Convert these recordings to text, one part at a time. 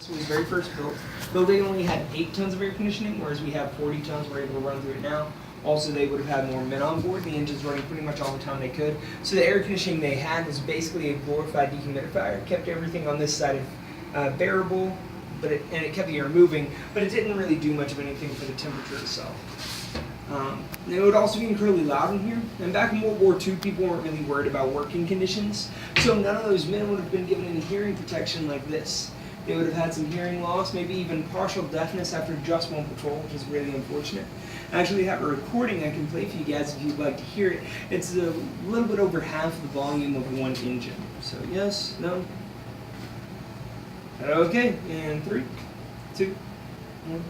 So it was very first built. Building only had 8 tons of air conditioning, whereas we have 40 tons. We're able to run through it now. Also, they would have had more men on board. The engine's running pretty much all the time they could. So the air conditioning they had was basically a glorified dehumidifier. It kept everything on this side bearable, and it kept the air moving, but it didn't really do much of anything for the temperature itself. It would also be incredibly loud in here. And back in World War II, people weren't really worried about working conditions, so none of those men would have been given any hearing protection like this. They would have had some hearing loss, maybe even partial deafness after just one patrol, which is really unfortunate. I actually have a recording I can play for you guys if you'd like to hear it. It's a little bit over half the volume of one engine. So yes, no. Okay, and 3, 2, 1.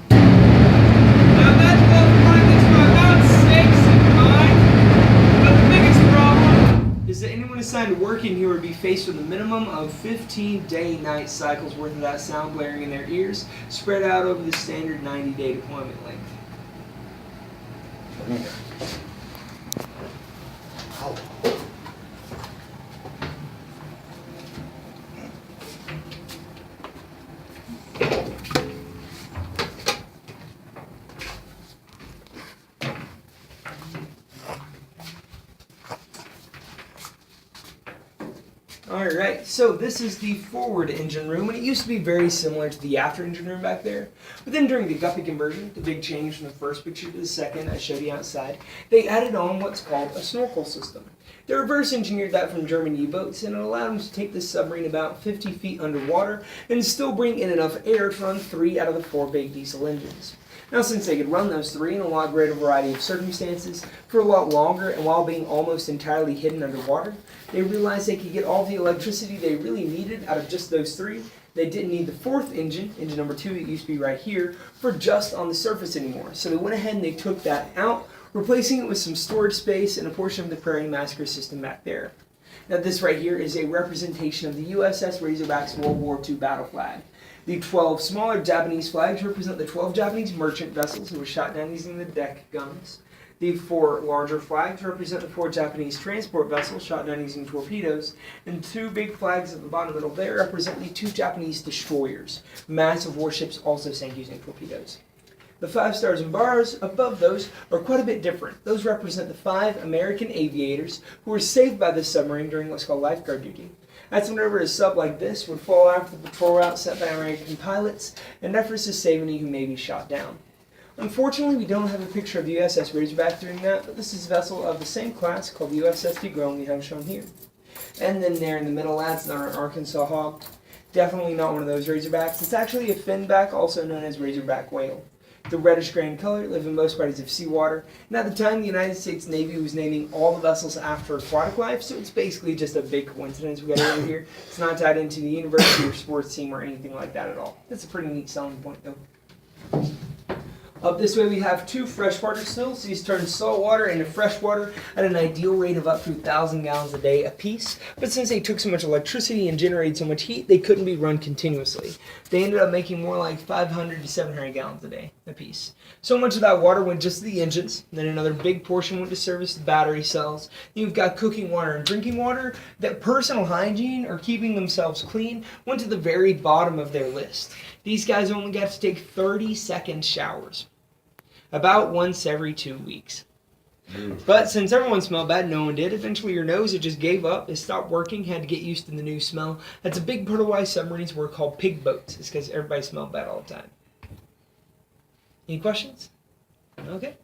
Now that's about 6 and 5, but the biggest problem is that anyone assigned to working here would be faced with a minimum of 15 day-night cycles worth of that sound blaring in their ears, spread out over the standard 90-day deployment length. Alright, so this is the forward engine room, and it used to be very similar to the after engine room back there. But then during the Guppy conversion, the big change from the first picture to the second I showed you outside, they added on what's called a snorkel system. They reverse engineered that from German U-boats, and it allowed them to take the submarine about 50 feet underwater and still bring in enough air to run 3 out of the 4 big diesel engines. Now, since they could run those 3 in a lot greater variety of circumstances for a lot longer and while being almost entirely hidden underwater, they realized they could get all the electricity they really needed out of just those 3. They didn't need the 4th engine number 2 that used to be right here, for just on the surface anymore. So they went ahead and they took that out, replacing it with some storage space and a portion of the Prairie Massacre system back there. Now this right here is a representation of the USS Razorback's World War II battle flag. The 12 smaller Japanese flags represent the 12 Japanese merchant vessels who were shot down using the deck guns. The 4 larger flags represent the 4 Japanese transport vessels shot down using torpedoes, and 2 big flags at the bottom middle there represent the 2 Japanese destroyers. Massive warships also sank using torpedoes. The 5 stars and bars above those are quite a bit different. Those represent the 5 American aviators who were saved by this submarine during what's called lifeguard duty. That's whenever a sub like this would fall after the patrol route set by American pilots in efforts to save any who may be shot down. Unfortunately, we don't have a picture of the USS Razorback doing that, but this is a vessel of the same class called the USS DeGrom we have shown here. And then there in the middle, that's our Arkansas Hog. Definitely not one of those Razorbacks. It's actually a finback, also known as Razorback whale. The reddish-gray in color, live in most bodies of seawater, and at the time the United States Navy was naming all the vessels after aquatic life, so it's basically just a big coincidence we got it over here. It's not tied into the university or sports team or anything like that at all. That's a pretty neat selling point, though. Up this way we have 2 freshwater stills. These turn salt water into fresh water at an ideal rate of up to 1,000 gallons a day apiece. But since they took so much electricity and generated so much heat, they couldn't be run continuously. They ended up making more like 500 to 700 gallons a day apiece. So much of that water went just to the engines. Then another big portion went to service the battery cells. You've got cooking water and drinking water. That personal hygiene or keeping themselves clean went to the very bottom of their list. These guys only got to take 30-second showers, about once every 2 weeks. But since everyone smelled bad, no one did. Eventually your nose, it just gave up. It stopped working, had to get used to the new smell. That's a big part of why submarines were called pig boats. It's because everybody smelled bad all the time. Any questions? Okay.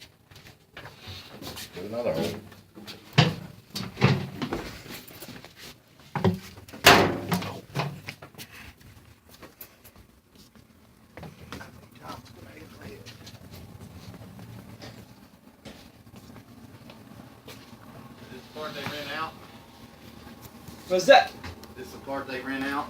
There's another hole. They rent out? What's that? This is the part they rent out?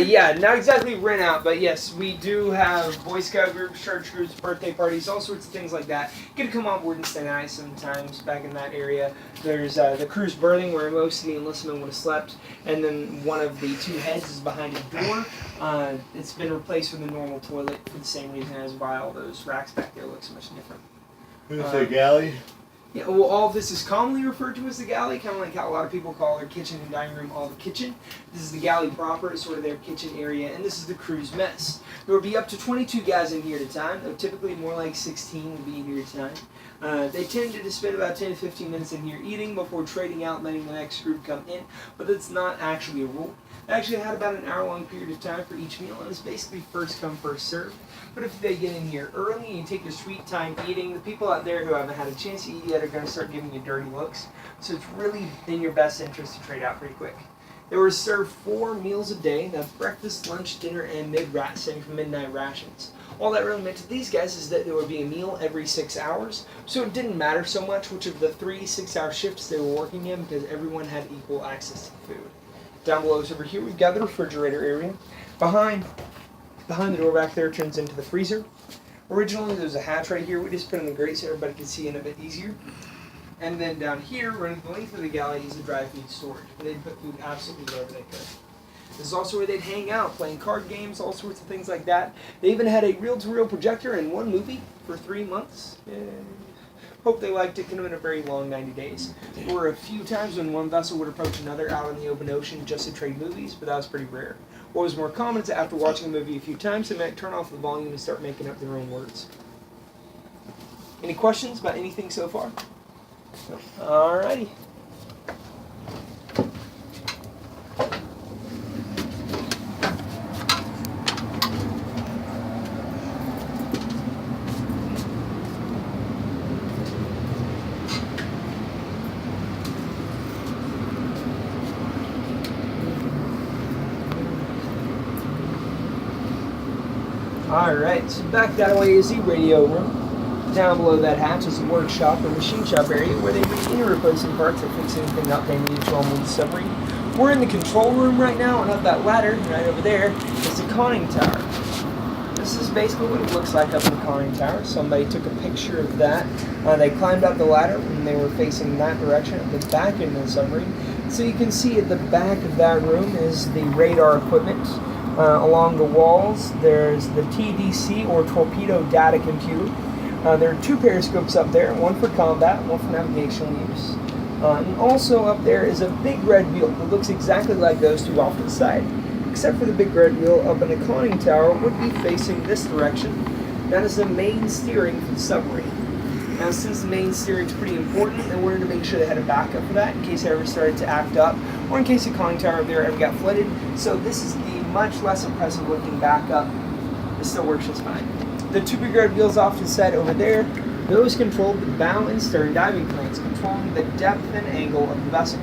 Yeah, not exactly rent out, but yes, we do have Boy Scout groups, church groups, birthday parties, all sorts of things like that. Get to come on board and stay nice sometimes back in that area. There's the cruise berthing where most of the enlistment would have slept, and then one of the 2 heads is behind a door. It's been replaced with a normal toilet for the same reason as why all those racks back there look so much different. Is it a galley? Yeah, well, all of this is commonly referred to as the galley, kind of like how a lot of people call their kitchen and dining room all the kitchen. This is the galley proper, it's sort of their kitchen area, and this is the crew's mess. There will be up to 22 guys in here at a time, though typically more like 16 will be in here at a time. They tended to spend about 10 to 15 minutes in here eating before trading out and letting the next group come in, but that's not actually a rule. They actually had about an hour-long period of time for each meal, and it's basically first come, first served. But if they get in here early and take your sweet time eating, the people out there who haven't had a chance to eat yet are going to start giving you dirty looks. So it's really in your best interest to trade out pretty quick. They were served 4 meals a day. That's breakfast, lunch, dinner, and midnight rations. All that really meant to these guys is that there would be a meal every 6 hours. So it didn't matter so much which of the 3 6-hour shifts they were working in because everyone had equal access to food. Down below us over here, we've got the refrigerator area. Behind the door back there turns into the freezer. Originally, there was a hatch right here. We just put in the grate so everybody could see in a bit easier. And then down here, running the length of the galley, is a dry food storage. They'd put food absolutely wherever they could. This is also where they'd hang out, playing card games, all sorts of things like that. They even had a reel-to-reel projector in one movie for 3 months. Hope they liked it. Could have been a very long 90 days. There were a few times when one vessel would approach another out in the open ocean just to trade movies, but that was pretty rare. What was more common is that after watching a movie a few times, they might turn off the volume and start making up their own words. Any questions about anything so far? Alrighty. Alright, so back that way is the radio room. Down below that hatch is the workshop or machine shop area where they bring any replacing parts or fix anything up they need to on the submarine. We're in the control room right now, and up that ladder, right over there, is the conning tower. This is basically what it looks like up in the conning tower. Somebody took a picture of that. They climbed up the ladder when they were facing that direction at the back end of the submarine. So you can see at the back of that room is the radar equipment. Along the walls, there's the TDC, or torpedo data computer. There are 2 periscopes up there, one for combat, one for navigational use. And also up there is a big red wheel that looks exactly like those 2 off to the side. Except for the big red wheel up in the conning tower would be facing this direction. That is the main steering for the submarine. Now, since the main steering is pretty important, they wanted to make sure they had a backup for that in case it ever started to act up, or in case the conning tower up there ever got flooded. So this is the much less impressive looking backup. It still works just fine. The 2 big red wheels off to the side over there, those control the bow and stern diving planes, controlling the depth and angle of the vessel.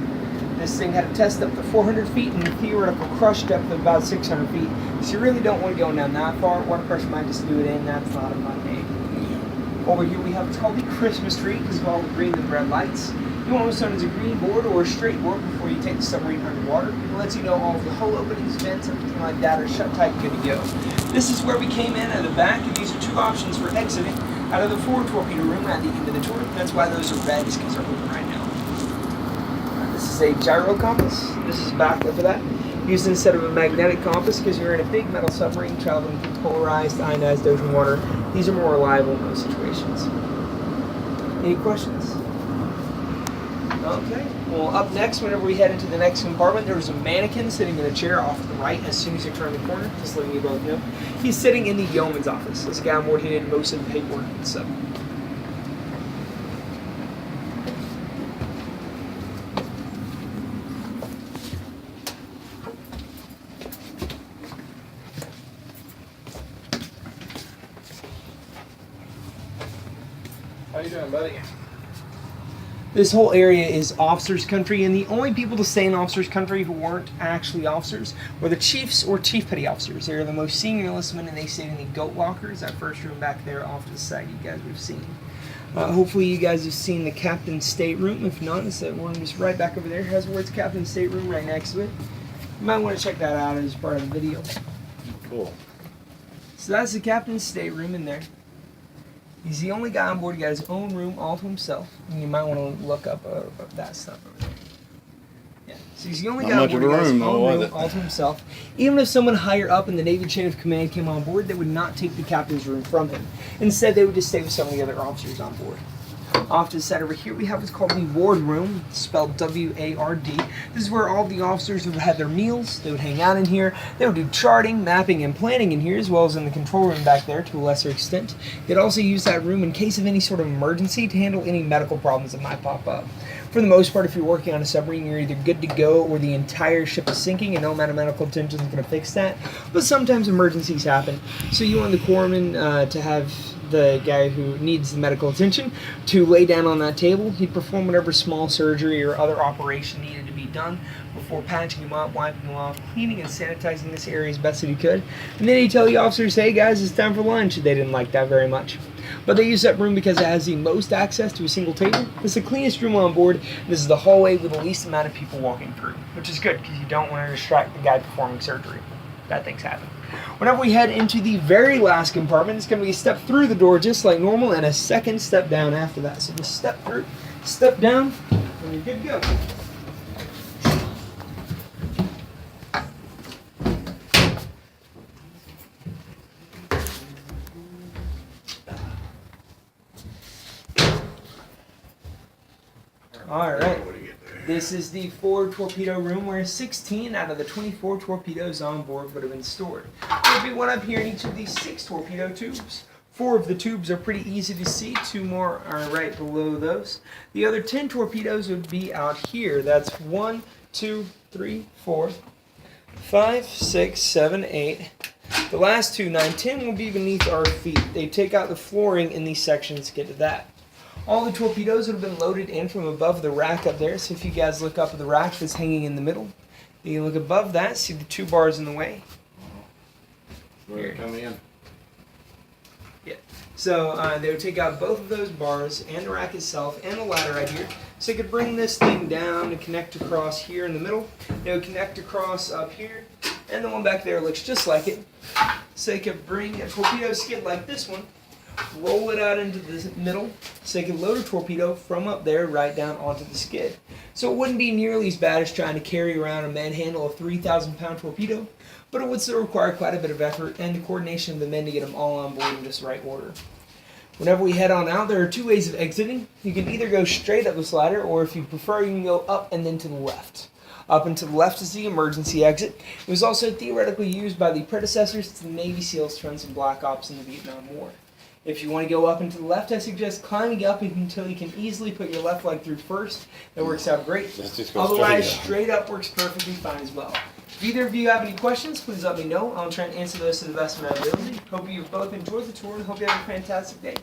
This thing had a test up to 400 feet and a theoretical crush depth of about 600 feet. So you really don't want to go down that far. Water pressure might just do it in. That's not a fun day. Over here we have what's called the Christmas tree because of all the green and red lights. You want what's known as a green board or a straight board before you take the submarine underwater. It lets you know all of the hull openings, vents, everything like that are shut tight and good to go. This is where we came in at the back, and these are 2 options for exiting out of the forward torpedo room at the end of the tour. That's why those are red, is because they're open right now. This is a gyro compass. This is back up for that. Used instead of a magnetic compass because you're in a big metal submarine traveling through polarized, ionized ocean water. These are more reliable in those situations. Any questions? Okay. Well, up next, whenever we head into the next compartment, there's a mannequin sitting in a chair off to the right as soon as you turn the corner, just letting you both know. He's sitting in the yeoman's office. This guy on board, he did most of the paperwork and stuff. How you doing, buddy? This whole area is officers' country, and the only people to stay in officers' country who weren't actually officers were the chiefs or chief petty officers. They are the most senior enlistment, and they stayed in the goat lockers, that first room back there off to the side you guys have seen. Hopefully you guys have seen the captain's stateroom. If not, it's that one just right back over there. It has the words captain's stateroom right next to it. You might want to check that out as part of the video. Cool. So that's the captain's stateroom in there. He's the only guy on board who got his own room all to himself. And you might want to look up that stuff over there. Yeah. So he's the only guy on board who got his own room all to himself. Even if someone higher up in the Navy chain of command came on board, they would not take the captain's room from him. Instead, they would just stay with some of the other officers on board. Off to the side over here, we have what's called the ward room, spelled W-A-R-D. This is where all the officers would have their meals. They would hang out in here. They would do charting, mapping, and planning in here, as well as in the control room back there to a lesser extent. They'd also use that room in case of any sort of emergency to handle any medical problems that might pop up. For the most part, if you're working on a submarine, you're either good to go or the entire ship is sinking and no amount of medical attention is going to fix that. But sometimes emergencies happen. So you want the corpsman to have the guy who needs the medical attention to lay down on that table. He'd perform whatever small surgery or other operation needed to be done before patching him up, wiping him off, cleaning and sanitizing this area as best that he could. And then he'd tell the officers, hey guys, it's time for lunch. They didn't like that very much. But they use that room because it has the most access to a single table. It's the cleanest room on board. This is the hallway with the least amount of people walking through, which is good because you don't want to distract the guy performing surgery. Bad things happen. Whenever we head into the very last compartment, it's going to be a step through the door just like normal and a second step down after that. So just step through, step down, and you're good to go. Alright, this is the forward torpedo room where 16 out of the 24 torpedoes on board would have been stored. There'll be one up here in each of these 6 torpedo tubes. 4 of the tubes are pretty easy to see, 2 more are right below those. The other 10 torpedoes would be out here. That's 1, 2, 3, 4, 5, 6, 7, 8. The last 2, 9, 10 will be beneath our feet. They take out the flooring in these sections to get to that. All the torpedoes would have been loaded in from above the rack up there. So if you guys look up at the rack that's hanging in the middle, you can look above that, see the 2 bars in the way. Where they come in? Yeah. So they would take out both of those bars and the rack itself and the ladder right here. So they could bring this thing down and connect across here in the middle. They would connect across up here, and the one back there looks just like it. So they could bring a torpedo skid like this one, roll it out into the middle, so they could load a torpedo from up there right down onto the skid. So it wouldn't be nearly as bad as trying to carry around and manhandle a 3,000-pound torpedo, but it would still require quite a bit of effort and the coordination of the men to get them all on board in just the right order. Whenever we head on out, there are 2 ways of exiting. You can either go straight up this ladder, or if you prefer, you can go up and then to the left. Up and to the left is the emergency exit. It was also theoretically used by the predecessors to the Navy SEALs to run some Black Ops in the Vietnam War. If you want to go up and to the left, I suggest climbing up until you can easily put your left leg through first. That works out great. Otherwise, straight up works perfectly fine as well. If either of you have any questions, please let me know. I'll try and answer those to the best of my ability. Hope you both enjoyed the tour and hope you have a fantastic day.